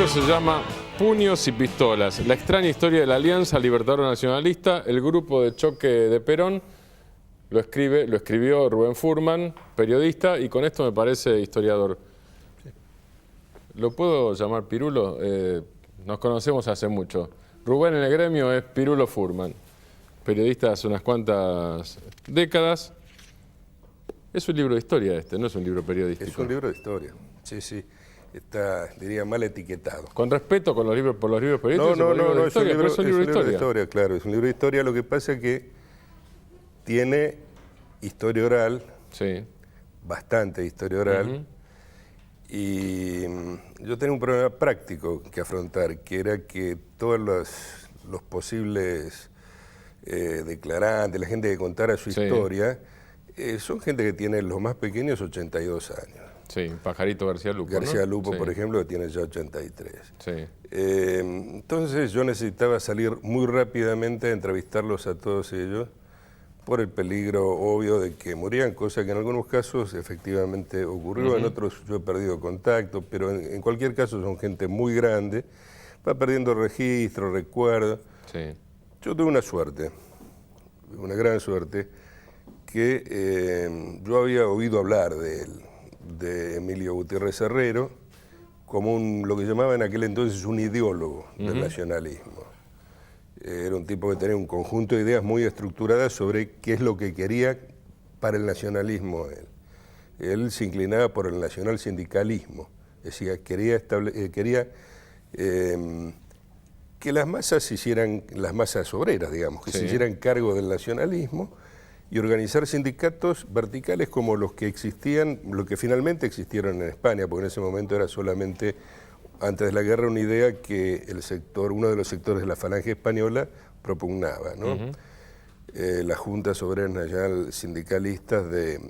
se llama Puños y Pistolas, la extraña historia de la Alianza Libertadora Nacionalista, el grupo de choque de Perón. Lo escribió Rubén Furman, periodista, y con esto me parece historiador. ¿Lo puedo llamar Pirulo? Nos conocemos hace mucho. Rubén en el gremio es Pirulo Furman, periodista hace unas cuantas décadas. Es un libro de historia este, no es un libro periodístico. Es un libro de historia, sí, sí. Está, diría, mal etiquetado. Con respeto por los libros periodísticos. No, es un libro de historia. Claro, es un libro de historia. Lo que pasa es que tiene historia oral, sí, bastante historia oral, y yo tenía un problema práctico que afrontar, que era que todos los posibles declarantes, la gente que contara su historia, son gente que tiene los más pequeños 82 años. Sí, Pajarito García Lupo, García ¿no? Lupo, Sí. por ejemplo, que tiene ya 83. Sí. Entonces yo necesitaba salir muy rápidamente a entrevistarlos a todos ellos por el peligro obvio de que morían, cosa que en algunos casos efectivamente ocurrió, en otros yo he perdido contacto, pero en cualquier caso son gente muy grande, va perdiendo registro, recuerdo. Sí. Yo tuve una suerte, una gran suerte, que yo había oído hablar de Emilio Gutiérrez Herrero como lo que llamaban en aquel entonces un ideólogo del nacionalismo. Era un tipo que tenía un conjunto de ideas muy estructuradas sobre qué es lo que quería para el nacionalismo él. Él se inclinaba por el nacional sindicalismo, es decir, quería que las masas se hicieran, las masas obreras, digamos, que se hicieran cargo del nacionalismo y organizar sindicatos verticales como los que existían, lo que finalmente existieron en España, porque en ese momento era solamente, antes de la guerra, una idea que uno de los sectores de la falange española propugnaba, ¿no? Las juntas obreras nacional sindicalistas de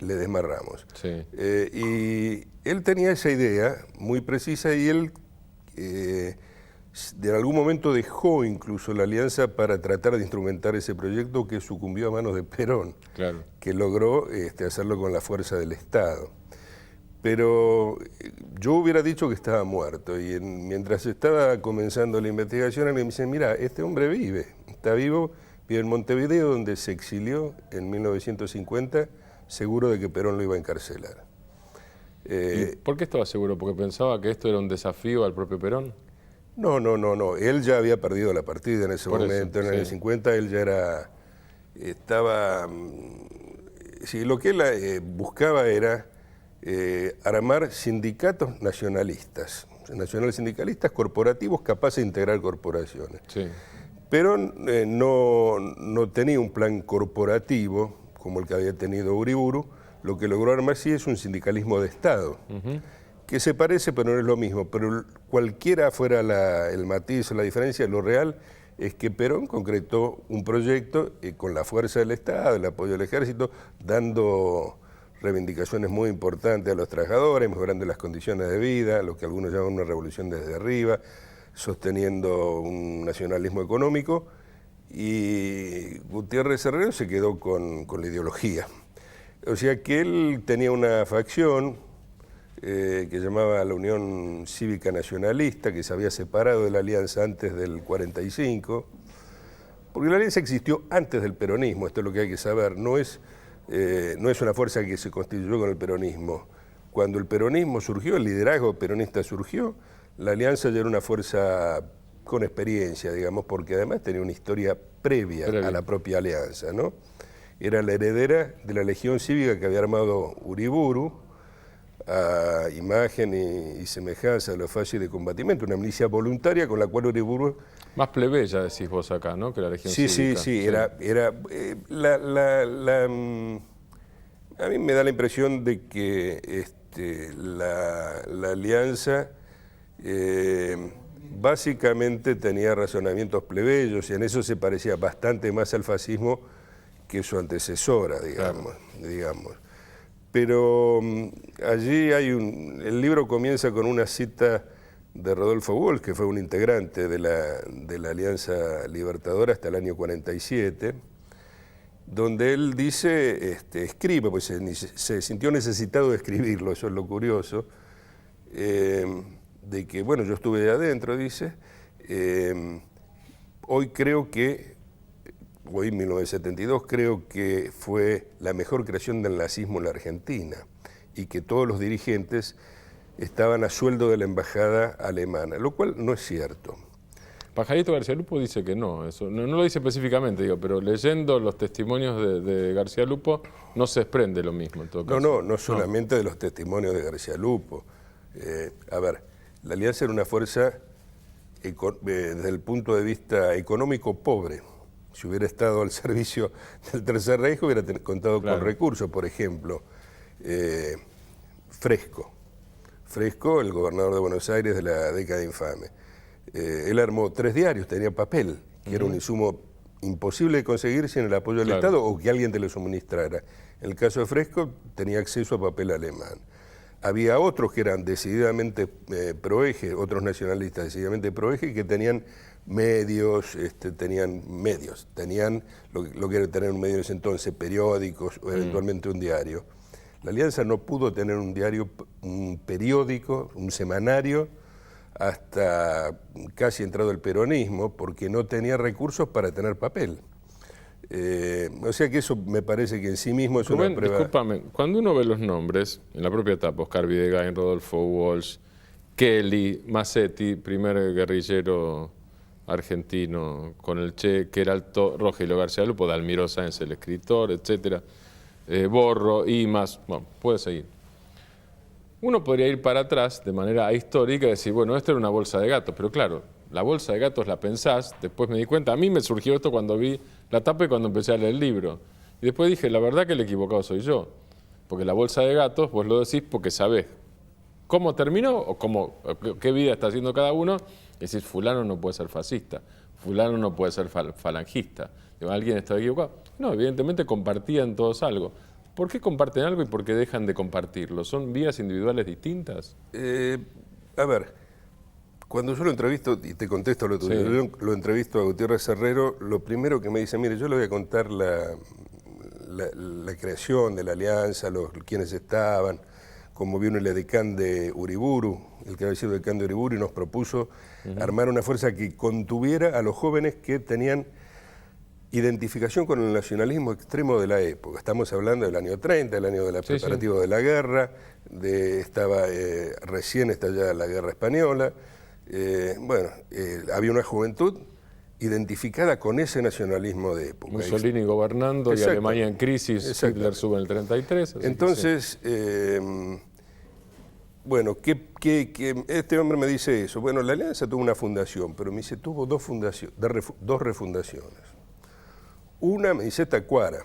Ledesma Ramos. Sí. Y él tenía esa idea muy precisa y él de algún momento dejó incluso la Alianza para tratar de instrumentar ese proyecto que sucumbió a manos de Perón, Claro. que logró hacerlo con la fuerza del Estado. Pero yo hubiera dicho que estaba muerto y mientras estaba comenzando la investigación, alguien me dice, mira, este hombre vive, está vivo, vive en Montevideo, donde se exilió en 1950, seguro de que Perón lo iba a encarcelar. ¿Y por qué estaba seguro? ¿Porque pensaba que esto era un desafío al propio Perón? No. Él ya había perdido la partida en ese momento. En el año 50 él ya estaba... Sí, lo que él buscaba era armar sindicatos nacionalistas sindicalistas corporativos capaces de integrar corporaciones. Sí. Perón no tenía un plan corporativo como el que había tenido Uriburu. Lo que logró armar sí es un sindicalismo de Estado, que se parece pero no es lo mismo. Pero cualquiera fuera el matiz o la diferencia, lo real es que Perón concretó un proyecto con la fuerza del Estado, el apoyo del ejército, dando reivindicaciones muy importantes a los trabajadores, mejorando las condiciones de vida, lo que algunos llaman una revolución desde arriba, sosteniendo un nacionalismo económico, y Gutiérrez Herrero se quedó con la ideología. O sea que él tenía una facción que llamaba la Unión Cívica Nacionalista, que se había separado de la Alianza antes del 45, porque la Alianza existió antes del peronismo, esto es lo que hay que saber, no es una fuerza que se constituyó con el peronismo. Cuando el peronismo surgió, el liderazgo peronista surgió, la Alianza ya era una fuerza con experiencia, digamos, porque además tenía una historia previa a la propia Alianza, ¿no? Era la heredera de la Legión Cívica que había armado Uriburu, a imagen y semejanza de los fallos de combatimiento, una milicia voluntaria con la cual Uriburu... Más plebeya, decís vos acá, ¿no? Que la Legión Cívica. Sí. A mí me da la impresión de que la Alianza básicamente tenía razonamientos plebeyos y en eso se parecía bastante más al fascismo que su antecesora, digamos. Pero allí el libro comienza con una cita de Rodolfo Walsh, que fue un integrante de la Alianza Libertadora hasta el año 47, donde él dice, escribe, pues se sintió necesitado de escribirlo, eso es lo curioso, de que, bueno, yo estuve de adentro, dice, hoy creo que, hoy 1972, creo que fue la mejor creación del nazismo en la Argentina y que todos los dirigentes estaban a sueldo de la embajada alemana, lo cual no es cierto. Pajarito García Lupo dice que no, eso no lo dice específicamente, digo, pero leyendo los testimonios de García Lupo no se desprende lo mismo en todo caso. No solamente de los testimonios de García Lupo. A ver, la Alianza era una fuerza desde el punto de vista económico pobre. Si hubiera estado al servicio del Tercer Reich hubiera contado con recursos, por ejemplo, Fresco, el gobernador de Buenos Aires de la década infame. Él armó 3 diarios, tenía papel, que era un insumo imposible de conseguir sin el apoyo del Estado o que alguien te lo suministrara. En el caso de Fresco tenía acceso a papel alemán. Había otros que eran decididamente proeje, otros nacionalistas decididamente proeje, que tenían medios, tenían lo que era tener un medio en ese entonces, periódicos o eventualmente un diario. La Alianza no pudo tener un diario, un periódico, un semanario, hasta casi entrado el peronismo, porque no tenía recursos para tener papel. O sea que eso me parece que en sí mismo es Rubén, una prueba. Discúlpame, cuando uno ve los nombres, en la propia etapa, Oscar Videgain, Rodolfo Walsh, Kelly, Massetti, primer guerrillero argentino con el Che, Queralto, Rogelio García Lupo, Dalmiro Sáenz, el escritor, etcétera, Borro, Imas, bueno, puede seguir. Uno podría ir para atrás de manera histórica y decir, bueno, esto era una bolsa de gatos, pero claro, la bolsa de gatos la pensás, después me di cuenta, a mí me surgió esto cuando vi la tapa y cuando empecé a leer el libro. Y después dije, la verdad que el equivocado soy yo, porque la bolsa de gatos vos lo decís porque sabés cómo terminó o qué vida está haciendo cada uno, y decís, fulano no puede ser fascista, fulano no puede ser falangista, digo, ¿alguien está equivocado? No, evidentemente compartían todos algo. ¿Por qué comparten algo y por qué dejan de compartirlo? ¿Son vías individuales distintas? A ver, cuando yo lo entrevisto, y te contesto lo tuyo, yo lo entrevisto a Gutiérrez Herrero, lo primero que me dice, mire, yo le voy a contar la creación de la Alianza, quienes estaban, como vino el edecán de Uriburu, el que había sido decán de Uriburu, y nos propuso armar una fuerza que contuviera a los jóvenes que tenían identificación con el nacionalismo extremo de la época. Estamos hablando del año 30, el año de los preparativos de la guerra, estaba recién estallada la guerra española. Había una juventud identificada con ese nacionalismo de época. Mussolini gobernando y Alemania en crisis, Hitler sube en el 33. Entonces, este hombre me dice eso. Bueno, la Alianza tuvo una fundación, pero me dice, tuvo dos refundaciones. Una, me dice, Tacuara,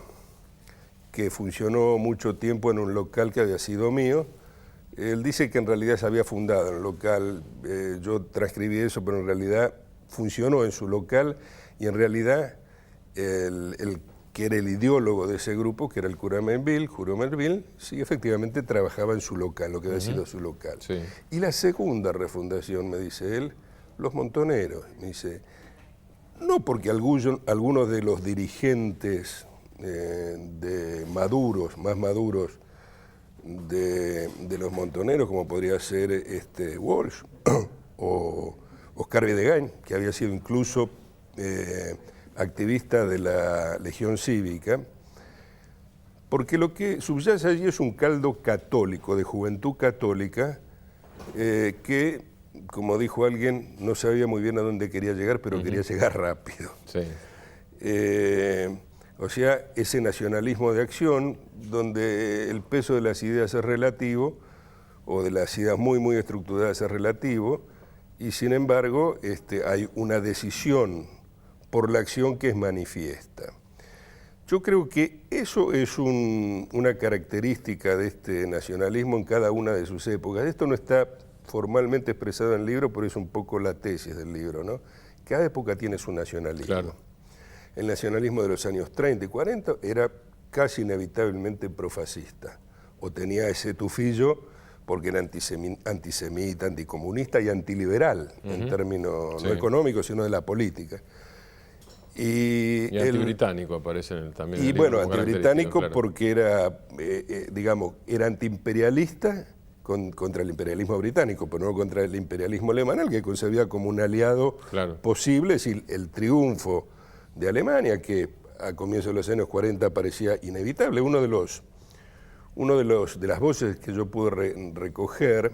que funcionó mucho tiempo en un local que había sido mío. Él dice que en realidad se había fundado en el local, yo transcribí eso, pero en realidad funcionó en su local y en realidad el que era el ideólogo de ese grupo, que era el cura Melville, sí, efectivamente trabajaba en su local, lo que había sido su local. Sí. Y la segunda refundación, me dice él, los Montoneros. Me dice, no porque algunos de los dirigentes más maduros de los Montoneros, como podría ser Walsh o Oscar Videgain, que había sido incluso activista de la Legión Cívica, porque lo que subyace allí es un caldo católico, de juventud católica, que, como dijo alguien, no sabía muy bien a dónde quería llegar, pero quería llegar rápido. Sí. O sea, ese nacionalismo de acción, donde el peso de las ideas es relativo, o de las ideas muy, muy estructuradas es relativo, y sin embargo hay una decisión por la acción que es manifiesta. Yo creo que eso es una característica de este nacionalismo en cada una de sus épocas. Esto no está formalmente expresado en el libro, pero es un poco la tesis del libro, ¿no? Cada época tiene su nacionalismo. Claro. El nacionalismo de los años 30 y 40 era casi inevitablemente profascista, o tenía ese tufillo porque era antisemita, anticomunista y antiliberal, en términos no económicos, sino de la política. Y antibritánico aparece también en el libro. Y bueno, antibritánico porque era, era antiimperialista contra el imperialismo británico, pero no contra el imperialismo alemán, al que concebía como un aliado posible, es decir, el triunfo de Alemania, que a comienzos de los años 40 parecía inevitable. Una de las voces que yo pude recoger,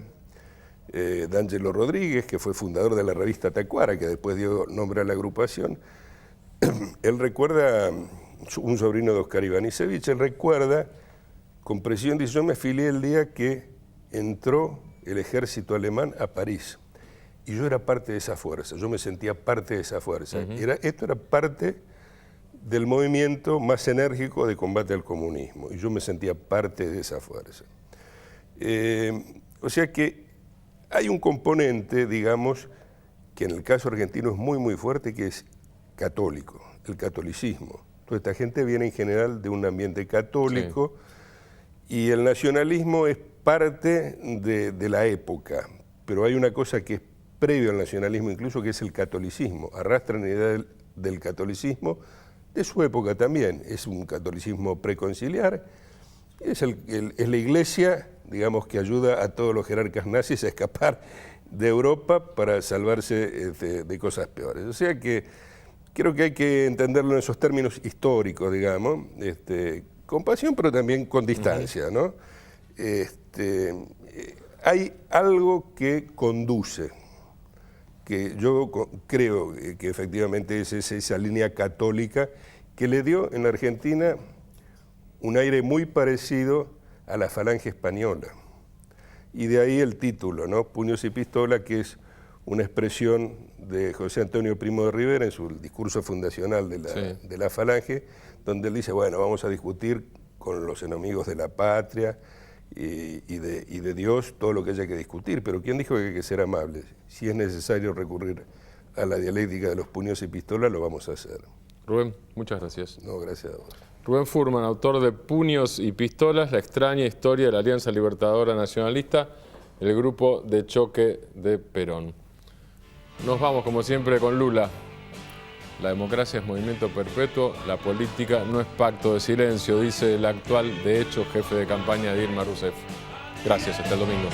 D'Angelo Rodríguez, que fue fundador de la revista Tacuara, que después dio nombre a la agrupación, él recuerda, un sobrino de Oscar Ivanišević, él recuerda con precisión, dice: yo me afilié el día que entró el ejército alemán a París, y yo era parte de esa fuerza, yo me sentía parte de esa fuerza. Esto era parte del movimiento más enérgico de combate al comunismo, y yo me sentía parte de esa fuerza. O sea que hay un componente, digamos, que en el caso argentino es muy, muy fuerte, que es católico, el catolicismo. Toda esta gente viene en general de un ambiente católico, y el nacionalismo es parte de la época, pero hay una cosa que es previo al nacionalismo incluso, que es el catolicismo. Arrastran la idea del catolicismo de su época también. Es un catolicismo preconciliar, es la Iglesia, digamos, que ayuda a todos los jerarcas nazis a escapar de Europa para salvarse de cosas peores. O sea que creo que hay que entenderlo en esos términos históricos, digamos, con pasión pero también con distancia, ¿no? Hay algo que conduce, que yo creo que efectivamente es esa línea católica que le dio en la Argentina un aire muy parecido a la Falange española. Y de ahí el título, ¿no? Puños y pistola, que es una expresión de José Antonio Primo de Rivera en su discurso fundacional de la Falange, donde él dice: bueno, vamos a discutir con los enemigos de la patria y de Dios todo lo que haya que discutir, pero ¿quién dijo que hay que ser amables? Si es necesario recurrir a la dialéctica de los puños y pistolas, lo vamos a hacer. Rubén, muchas gracias. No, gracias a vos. Rubén Furman, autor de Puños y Pistolas, la extraña historia de la Alianza Libertadora Nacionalista, el grupo de choque de Perón. Nos vamos, como siempre, con Lula. La democracia es movimiento perpetuo, la política no es pacto de silencio, dice el actual, de hecho, jefe de campaña de Dilma Rousseff. Gracias, hasta el domingo.